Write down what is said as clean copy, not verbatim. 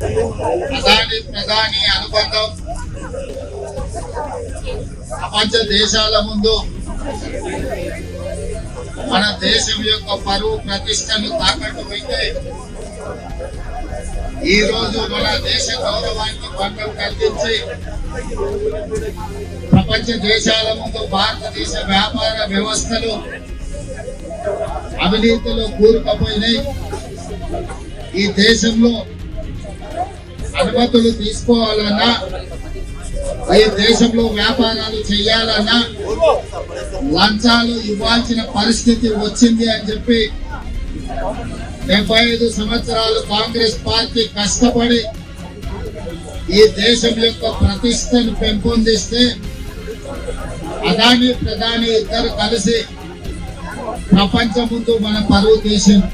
అదాని ప్రధాని అనుబంధం ప్రపంచ దేశాల ముందు మన దేశం యొక్క పరువు ప్రతిష్టను తాకట్టు పెట్టి ఈ రోజు మన దేశ గౌరవానికి భంగం కలిగించి ప్రపంచ దేశాల ముందు భారతదేశ వ్యాపార వ్యవస్థలు అవినీతిలో కూరుకుపోయినాయి. ఈ దేశంలో అనుమతులు తీసుకోవాలన్నా, ఈ దేశంలో వ్యాపారాలు చేయాలన్నా లంచాలు ఇవ్వాల్సిన పరిస్థితి వచ్చింది అని చెప్పి 75 సంవత్సరాలు కాంగ్రెస్ పార్టీ కష్టపడి ఈ దేశం యొక్క ప్రతిష్టను పెంపొందిస్తే అదాని ప్రధాని ఇద్దరు కలిసి ప్రపంచం ముందు మన పరువు తీసింది.